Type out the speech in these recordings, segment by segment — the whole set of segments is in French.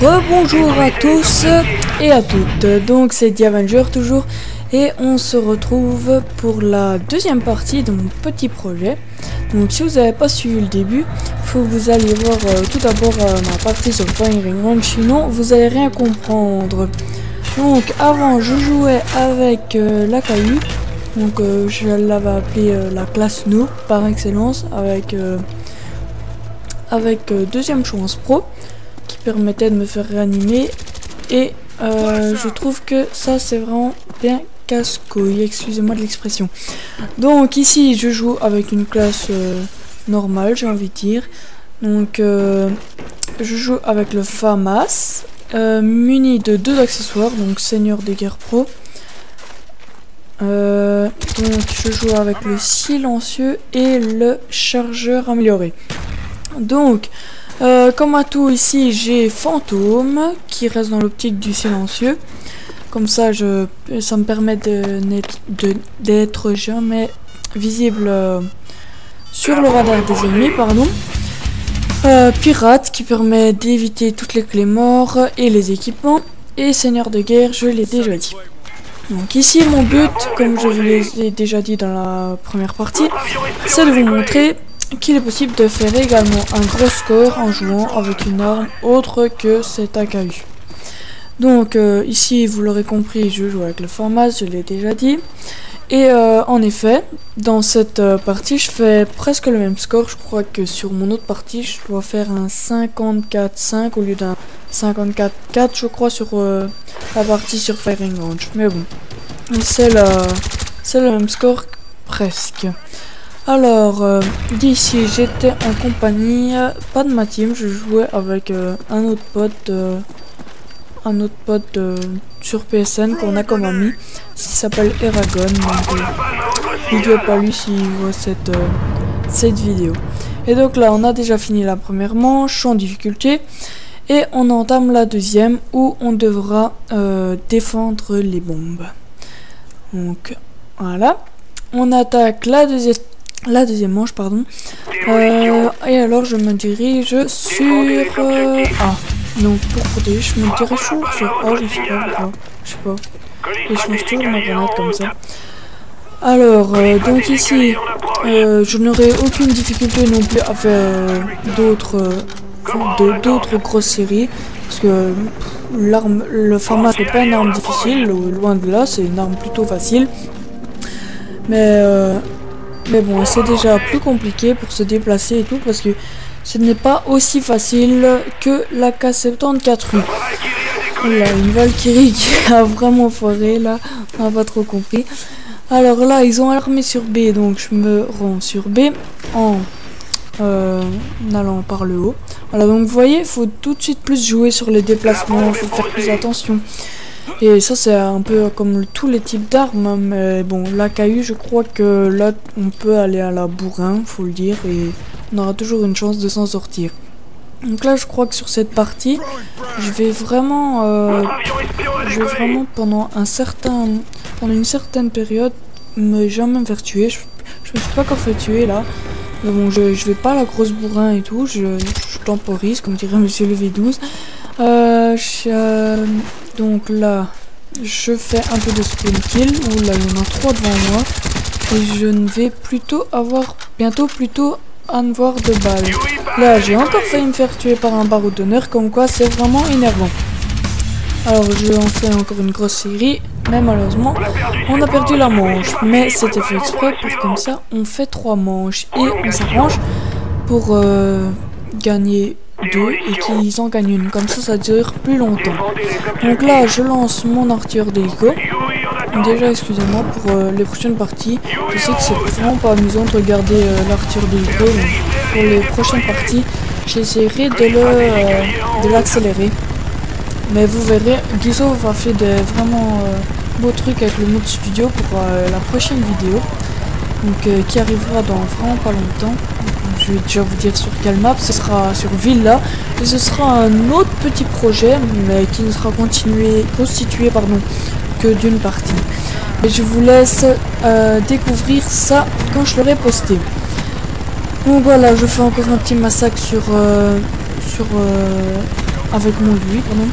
Rebonjour à tous et à toutes, donc c'est The Avenger toujours et on se retrouve pour la deuxième partie de mon petit projet. Donc si vous n'avez pas suivi le début, faut que vous alliez voir tout d'abord ma partie sur Firing Range, sinon vous allez rien comprendre. Donc avant je jouais avec la KU, donc je l'avais appelé la classe No par excellence, avec deuxième chance pro qui permettait de me faire réanimer et je trouve que ça c'est vraiment bien casse-couille, excusez-moi de l'expression. Donc ici je joue avec une classe normale, j'ai envie de dire. Donc je joue avec le FAMAS muni de 2 accessoires, donc Seigneur des guerres pro. Donc je joue avec le silencieux et le chargeur amélioré. Donc comme atout ici j'ai fantôme qui reste dans l'optique du silencieux, comme ça ça me permet d'être jamais visible sur le radar des ennemis, pardon. Pirate qui permet d'éviter toutes les clés morts et les équipements, et Seigneur de guerre, je l'ai déjà dit. Donc ici mon but, comme je vous l'ai déjà dit dans la première partie, c'est de vous montrer qu'il est possible de faire également un gros score en jouant avec une arme autre que cette AKU. Donc ici vous l'aurez compris, je joue avec le FAMAS, je l'ai déjà dit. Et en effet, dans cette partie je fais presque le même score. Je crois que sur mon autre partie je dois faire un 54-5 au lieu d'un 54-4 je crois sur la partie sur Firing Range. Mais bon, c'est le même score presque. Alors d'ici j'étais en compagnie, pas de ma team, je jouais avec un autre pote sur PSN qu'on a comme ami, qui s'appelle Eragon. Donc il doit pas lui s'il voit cette vidéo. Et donc là on a déjà fini la première manche en difficulté et on entame la deuxième où on devra défendre les bombes. Donc voilà, on attaque la deuxième manche, pardon. Et alors je me dirige sur A. Donc pour protéger, je me dirige toujours sur A, je sais pas pourquoi. Je sais pas. Et je change toujours ma grenade comme ça. Alors donc ici je n'aurai aucune difficulté non plus à faire d'autres grosses séries, parce que le FAMAS n'est pas une arme difficile, loin de là, c'est une arme plutôt facile. Mais bon, c'est déjà plus compliqué pour se déplacer et tout, parce que ce n'est pas aussi facile que la K74U. Là, une Valkyrie qui a vraiment foiré, là, on n'a pas trop compris. Alors là, ils ont armé sur B, donc je me rends sur B en allant par le haut. Voilà, donc vous voyez, il faut tout de suite plus jouer sur les déplacements, il faut faire plus attention. Et ça c'est un peu comme tous les types d'armes, mais bon, l'AKU je crois que là on peut aller à la bourrin, faut le dire, et on aura toujours une chance de s'en sortir. Donc là je crois que sur cette partie, je vais vraiment pendant une certaine période me jamais me faire tuer. Je me suis pas encore fait tuer là. Mais bon, je vais pas à la grosse bourrin et tout, je temporise, comme dirait monsieur le V12. Donc là, je fais un peu de sprint kill, où là il y en a 3 devant moi, et je ne vais bientôt avoir de balles. Là, j'ai encore failli me faire tuer par un baroud d'honneur, comme quoi c'est vraiment énervant. Alors je en fais encore une grosse série, mais malheureusement on a perdu la manche, mais c'était fait exprès pour comme ça on fait 3 manches et on s'arrange pour gagner 2 et qu'ils en gagnent une, comme ça dure plus longtemps. Donc là je lance mon artilleur d'hélico. Déjà excusez-moi pour les prochaines parties, je sais que c'est vraiment pas amusant de regarder l'artilleur d'hélico, donc pour les prochaines parties j'essaierai de l'accélérer. Mais vous verrez, Guizo va faire des vraiment beaux trucs avec le mode studio pour la prochaine vidéo, donc qui arrivera dans vraiment pas longtemps. Je vais déjà vous dire sur quelle map, ce sera sur Villa, et ce sera un autre petit projet, mais qui ne sera constitué que d'une partie. Et je vous laisse découvrir ça quand je l'aurai posté. Donc voilà, je fais encore un petit massacre sur avec mon Yui, pardon.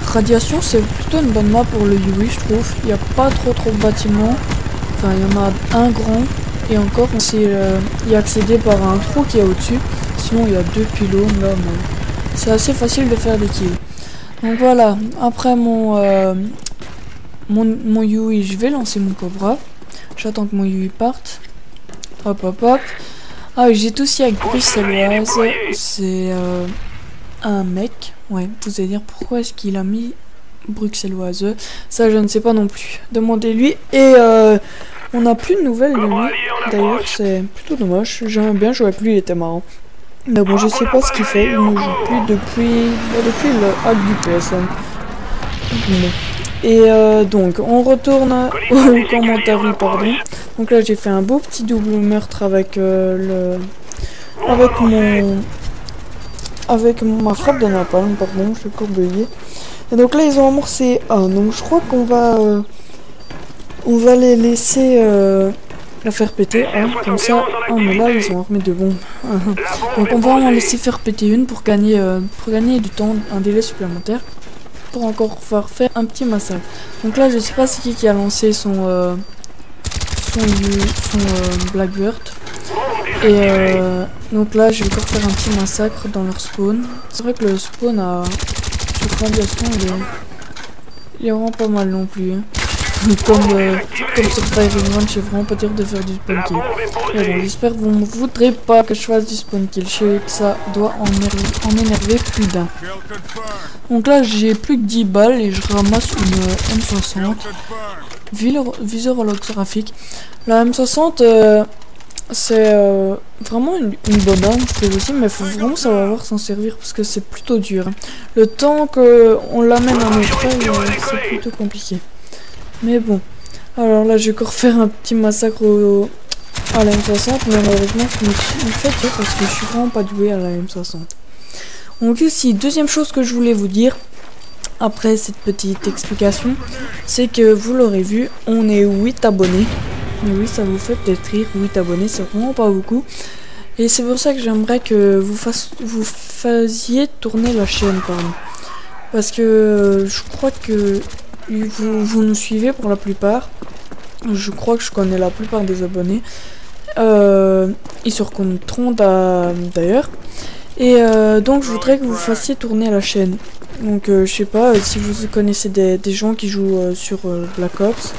Radiation, c'est plutôt une bonne map pour le Yui, je trouve. Il n'y a pas trop de bâtiments. Enfin, il y en a un grand. Et encore, on s'est y accéder par un trou qui est au-dessus. Sinon, il y a 2 pylônes là. C'est assez facile de faire des kills. Donc voilà, après mon Yui, je vais lancer mon Cobra. J'attends que mon Yui parte. Hop, hop, hop. Ah oui, j'ai aussi avec Bruxelloise. C'est un mec. Ouais, vous allez dire pourquoi est-ce qu'il a mis Bruxelloise. Ça, je ne sais pas non plus. Demandez-lui. Et on n'a plus de nouvelles de lui. D'ailleurs, c'est plutôt dommage. J'aimerais bien jouer avec lui, il était marrant. Mais bon, je sais pas ce qu'il fait. Il ne joue plus depuis le hack du PSN. Bon. Et donc, on retourne au commentaire, pardon. Donc là, j'ai fait un beau petit double meurtre avec ma frappe de napalm, pardon, je suis courbillé. Et donc là, ils ont amorcé un. Donc je crois qu'on va les laisser la faire péter, hein, comme ça. Oh, mais là, ils ont remis de bombes. Donc on va en laisser faire péter une pour gagner du temps, un délai supplémentaire. Pour encore pouvoir faire un petit massacre. Donc là, je sais pas c'est qui a lancé son Blackbird. Et donc là, je vais encore faire un petit massacre dans leur spawn. C'est vrai que le spawn à radiation, il est vraiment pas mal non plus. Hein. Comme sur Firing Run, je sais vraiment pas dire de faire du spawn kill. Mais bon, j'espère que vous ne voudrez pas que je fasse du spawn kill. Je sais que ça doit en énerver plus d'un. Donc là, j'ai plus que 10 balles et je ramasse une M60. Viseur holographique. La M60, c'est vraiment une bonne arme, je trouve aussi, mais il faut vraiment savoir s'en servir parce que c'est plutôt dur. Hein. Le temps qu'on l'amène à notre taille, c'est plutôt compliqué. Mais bon, alors là, je vais encore faire un petit massacre à la M60, mais malheureusement, je me suis fait tuer parce que je suis vraiment pas doué à la M60. Donc ici, deuxième chose que je voulais vous dire, après cette petite explication, c'est que vous l'aurez vu, on est 8 abonnés. Et oui, ça vous fait peut-être rire, 8 abonnés, c'est vraiment pas beaucoup. Et c'est pour ça que j'aimerais que vous fassiez tourner la chaîne, pardon. Parce que je crois que vous nous suivez pour la plupart. Je crois que je connais la plupart des abonnés. Ils se reconnaîtront d'ailleurs. Et donc je voudrais que vous fassiez tourner la chaîne. Donc je sais pas si vous connaissez des gens qui jouent sur Black Ops.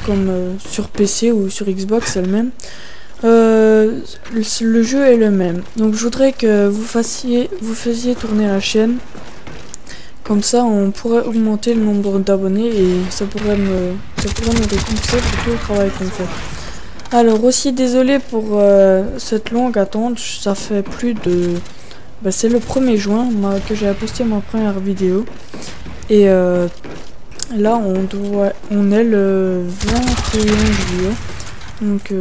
Comme sur PC ou sur Xbox, c'est le même. Le jeu est le même. Donc je voudrais que vous faisiez tourner la chaîne. Comme ça, on pourrait augmenter le nombre d'abonnés et ça pourrait me récompenser pour tout le travail qu'on fait. Alors aussi, désolé pour cette longue attente. Ça fait plus de... Bah, c'est le 1er juin que j'ai posté ma première vidéo. Et là, on est le 21 juillet. Donc,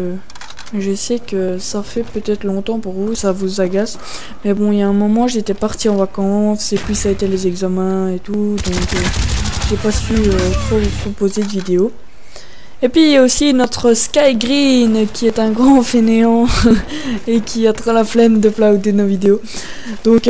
je sais que ça fait peut-être longtemps pour vous, ça vous agace. Mais bon, il y a un moment, j'étais partie en vacances. Et puis, ça a été les examens et tout. Donc, j'ai pas su trop vous proposer de vidéos. Et puis, il y a aussi notre Sky Green, qui est un grand fainéant. Et qui a trop la flemme de uploader nos vidéos. Donc,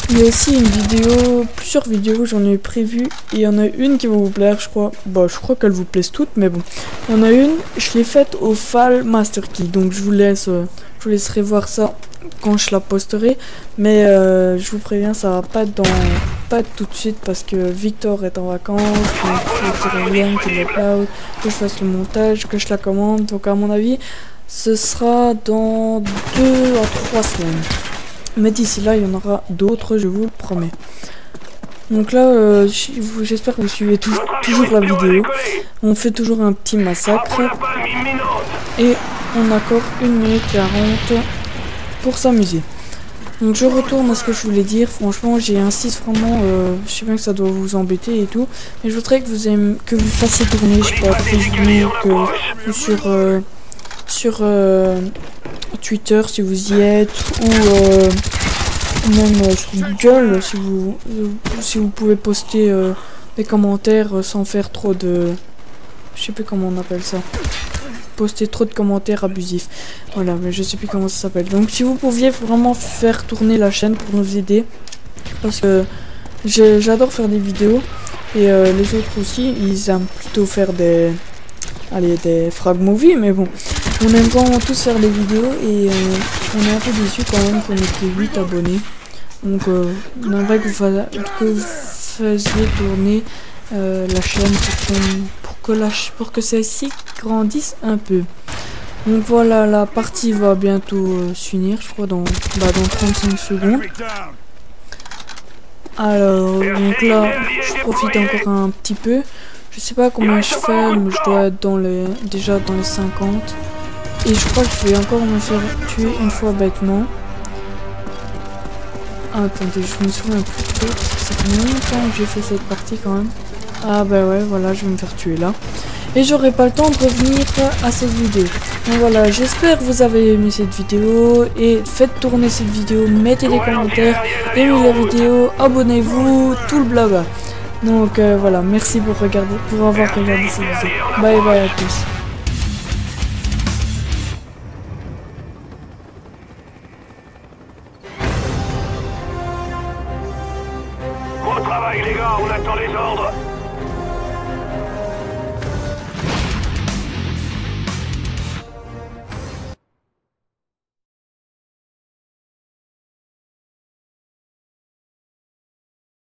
il y a aussi une vidéo, plusieurs vidéos, j'en ai prévu. Et il y en a une qui va vous plaire, je crois. Bah, je crois qu'elles vous plaisent toutes, mais bon. Il y en a une, je l'ai faite au Fall Master Key. Donc, je vous laisserai voir ça quand je la posterai. Mais je vous préviens, ça va pas être tout de suite parce que Victor est en vacances. Donc, il rien qu'il upload, que je fasse le montage, que je la commande. Donc, à mon avis, ce sera dans 2 à 3 semaines. Mais d'ici là, il y en aura d'autres, je vous le promets. Donc là, j'espère que vous suivez toujours la vidéo. On fait toujours un petit massacre. Et on a encore 1 minute 40 pour s'amuser. Donc je retourne à ce que je voulais dire. Franchement, j'insiste vraiment. Je sais bien que ça doit vous embêter et tout. Mais je voudrais que vous fassiez tourner, je sais pas, Facebook, sur Twitter si vous y êtes, ou même sur Google si vous pouvez poster des commentaires sans faire trop de... Je sais plus comment on appelle ça. Poster trop de commentaires abusifs. Voilà, mais je sais plus comment ça s'appelle. Donc si vous pouviez vraiment faire tourner la chaîne pour nous aider, parce que j'adore faire des vidéos et les autres aussi, ils aiment plutôt faire des frag movies, mais bon, on aime vraiment tous faire des vidéos et on est un peu déçus quand même qu'on ait que 8 abonnés. Donc on aimerait que vous faisiez tourner la chaîne pour que celle-ci grandisse un peu. Donc voilà, la partie va bientôt s'unir, je crois dans 35 secondes. Alors, donc là, je profite encore un petit peu. Je sais pas combien je fais, mais je dois être déjà dans les 50. Et je crois que je vais encore me faire tuer une fois bêtement. Ah, attendez, je me souviens plus trop. Ça fait longtemps que j'ai fait cette partie quand même. Ah bah ouais, voilà, je vais me faire tuer là. Et j'aurai pas le temps de revenir à cette vidéo. Donc voilà, j'espère que vous avez aimé cette vidéo. Et faites tourner cette vidéo, mettez des commentaires, aimez la vidéo, abonnez-vous, tout le blabla. Donc voilà, merci pour avoir regardé cette vidéo. Bye bye à tous.